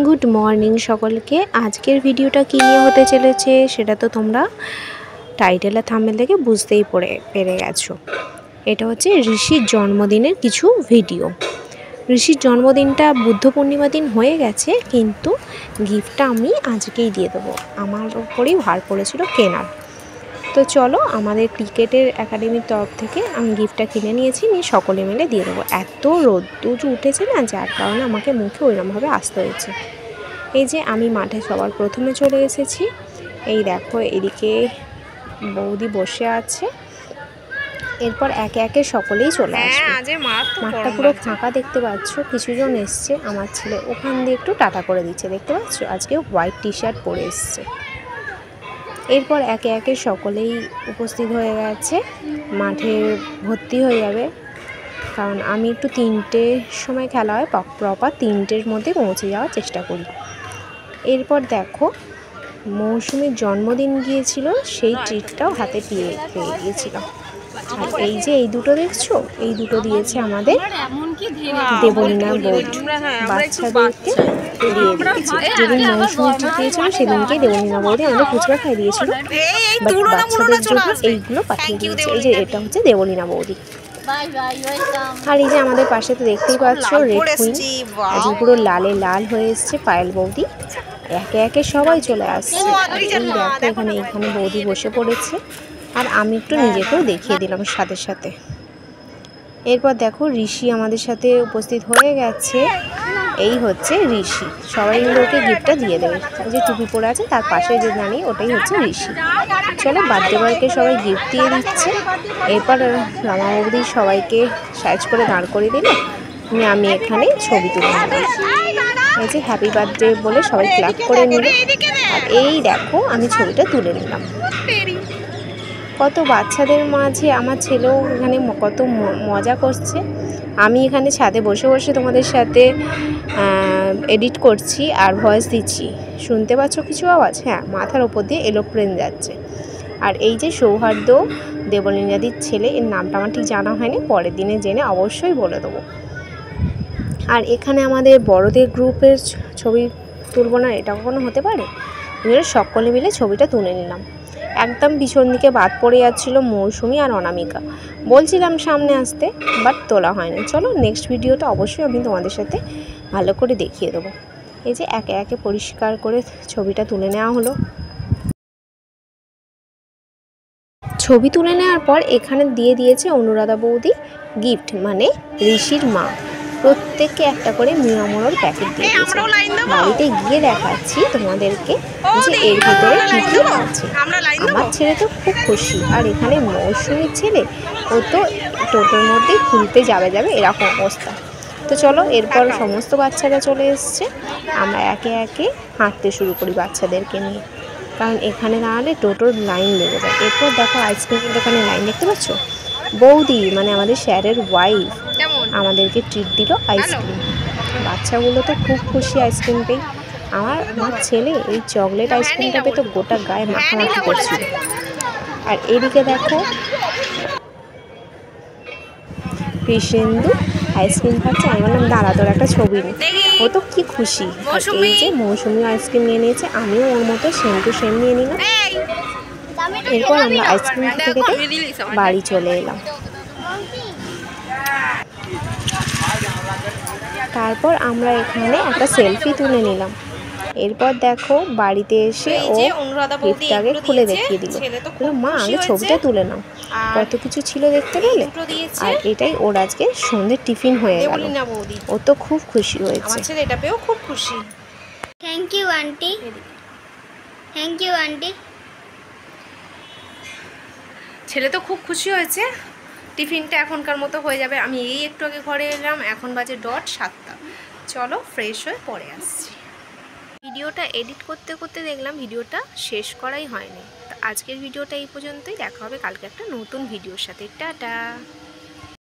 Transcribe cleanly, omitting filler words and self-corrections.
Good morning সকলকে। আজকের ভিডিওটা কী নিয়ে হতে চলেছে সেটা তো তোমরা টাইটেল আর থাম্বনেল থেকে বুঝতেই পেরে গেছো। এটা হচ্ছে ঋষির জন্মদিনের কিছু ভিডিও। ঋষির জন্মদিনটা বুদ্ধ পূর্ণিমা দিন হয়ে গেছে, কিন্তু গিফটটা আমি আজকেই দিয়ে দেবো। আমার উপরেই ভার পড়েছিল কেনার। তো চলো, আমাদের ক্রিকেটের একাডেমির তরফ থেকে আমি গিফটটা কিনে নিয়েছি, নিয়ে সকলে মিলে দিয়ে দেবো। এত রোদ্দুর উঠেছে না, যার কারণে আমাকে মুখে ওইরকমভাবে আসতে হয়েছে। এই যে আমি মাঠে সবার প্রথমে চলে এসেছি। এই দেখো, এদিকে বৌদি বসে আছে। এরপর একে একে সকলেই চলে আসবে। মাঠটা পুরো ফাঁকা দেখতে পাচ্ছ, কিছুজন এসছে। আমার ছেলে ওখান দিয়ে একটু টাটা করে দিচ্ছে, দেখতে পাচ্ছ। আজকে হোয়াইট টি শার্ট পরে এসছে। এরপর একে একে সকলেই উপস্থিত হয়ে গেছে। মাঠে ভর্তি হয়ে যাবে, কারণ আমি একটু 3টের সময় খেলা হয়, প্রপার 3টের মধ্যে পৌঁছে যাওয়ার চেষ্টা করি। এরপর দেখো, মৌসুমীর জন্মদিন গিয়েছিল, সেই ট্রিটটাও হাতে পেয়ে গিয়েছিলাম। আর এই যে এই দুটো দেখছো, এই দুটো দিয়েছে আমাদের দেবলীনা বৌদি। বাচ্চাদেরকে দিয়ে দিয়েছে। যেদিন মৌসুমী ট্রিট দিয়েছিল সেদিনকে দেবলীনা বৌদি আমাদের ফুচকা খাই দিয়েছিল, বাট বাচ্চাদের জন্য এইগুলো পাঠিয়ে দিয়েছে। এই যে এটা হচ্ছে দেবলীনা বৌদি। আর এই যে আমাদের পাশে তো দেখতেই পাচ্ছ রেড কুইন, আজকে পুরো লালে লাল হয়ে এসছে পায়েল বৌদি। একে একে সবাই চলে আসছে। আর এই দেখো, এখানে বৌদি বসে পড়েছে, আর আমি একটু নিজেকেও দেখিয়ে দিলাম সাথে সাথে। এরপর দেখো, ঋষি আমাদের সাথে উপস্থিত হয়ে গেছে। এই হচ্ছে ঋষি। সবাই মিলে ওকে গিফটটা দিয়ে দেবে। এই যে টুপি পরে আছে, তার পাশে যে দাঁড়িয়ে ওটাই হচ্ছে ঋষি। চলো, বার্থডে বয়কে সবাই গিফট দিয়ে দিচ্ছে। এরপর রামা বৌদি সবাইকে সাইজ করে দাঁড় করিয়ে দিল, আমি এখানে ছবি তুলে নিলাম। এই যে হ্যাপি বার্থডে বলে সবাই ক্ল্যাপ করে নিল। আর এই দেখো, আমি ছবিটা তুলে নিলাম। কত বাচ্চাদের মাঝে আমার ছেলেও এখানে কত মজা করছে। আমি এখানে ছাদে বসে বসে তোমাদের সাথে এডিট করছি আর ভয়েস দিচ্ছি। শুনতে পাচ্ছ কিছু আওয়াজ? হ্যাঁ, মাথার ওপর দিয়ে এরোপ্লেন যাচ্ছে। আর এই যে সৌহার্দ্য দেবলীনাদির ছেলে, এর নামটা আমার ঠিক জানা হয়নি, পরের দিনে জেনে অবশ্যই বলে দেবো। আর এখানে আমাদের বড়দের গ্রুপের ছবি তুলব না, এটা কখনো হতে পারে? সকলে মিলে ছবিটা তুলে নিলাম। একদম পিছন দিকে বাদ পড়ে যাচ্ছিল মৌসুমী আর অনামিকা। বলছিলাম সামনে আসতে, বাট তোলা হয়নি। চলো, নেক্সট ভিডিওটা অবশ্যই আমি তোমাদের সাথে ভালো করে দেখিয়ে দেবো। এই যে একে একে পরিষ্কার করে ছবিটা তুলে নেওয়া হলো। ছবি তুলে নেওয়ার পর এখানে দিয়ে দিয়েছে অনুরাধা বৌদি গিফট, মানে ঋষির মা। প্রত্যেককে একটা করে মিয়ামোড়ার প্যাকেট দিয়ে দিয়েছে। বাড়িতে গিয়ে দেখাচ্ছি তোমাদেরকে যে এর ভিতরে কী কী আছে। আমার ছেলে তো খুব খুশি, আর এখানে মৌসুমীর ছেলে, ও তো টোটোর মধ্যেই খুলতে যাবে এরকম অবস্থা। তো চলো, এরপর সমস্ত বাচ্চারা চলে এসছে। আমরা একে একে হাঁটতে শুরু করি বাচ্চাদেরকে নিয়ে, কারণ এখানে দাঁড়ালে টোটোর লাইন লেগে যায়। এরপর দেখো, আইসক্রিমের দোকানে লাইন দেখতে পাচ্ছ। বৌদি মানে আমাদের স্যারের ওয়াইফ আমাদেরকে ট্রিট দিল আইসক্রিম। বাচ্চাগুলো তো খুব খুশি আইসক্রিম পেয়ে। আমার ছেলে এই চকলেট আইসক্রিমটা পেয়ে তো গোটা গায়ে মাখামাখি করছিল। আর এদিকে দেখো, কৃষ্ণেন্দু আইসক্রিম খাচ্ছে। আমি বললাম দাঁড়া, তোর একটা ছবি নিই। ও তো কি খুশি। আর এই যে মৌসুমী আইসক্রিম নিয়ে নিয়েছে, আমিও ওর মতো সেম টু সেম নিয়ে নিলাম। এরপর আমরা আইসক্রিম খেতে খেতে বাড়ি চলে এলাম। তারপর আমরা এখানে একটা সেলফি তুলে নিলাম। এরপর দেখো, বাড়িতে এসে ও গিফটটাকে খুলে দেখিয়ে দিল। মা, আগে ছবিটা তুলে নাও, কত কিছু ছিল দেখতে পেলে। আর এটাই ওর আজকে সন্ধ্যের টিফিন হয়ে গেল। ও তো খুব খুশি হয়েছে। আমার ছেলে এটা পেয়েও খুব খুশি। Thank you auntie, thank you auntie. ছেলে তো খুব খুশি হয়েছে। টিফিনটা এখনকার মতো হয়ে যাবে। আমি এই একটু আগে ঘরে এলাম, এখন বাজে 7:00। চলো, ফ্রেশ হয়ে পরে আসছি। ভিডিওটা এডিট করতে করতে দেখলাম ভিডিওটা শেষ করাই হয়নি। তো আজকের ভিডিওটা এই পর্যন্তই। দেখা হবে কালকে একটা নতুন ভিডিওর সাথে। টাটা।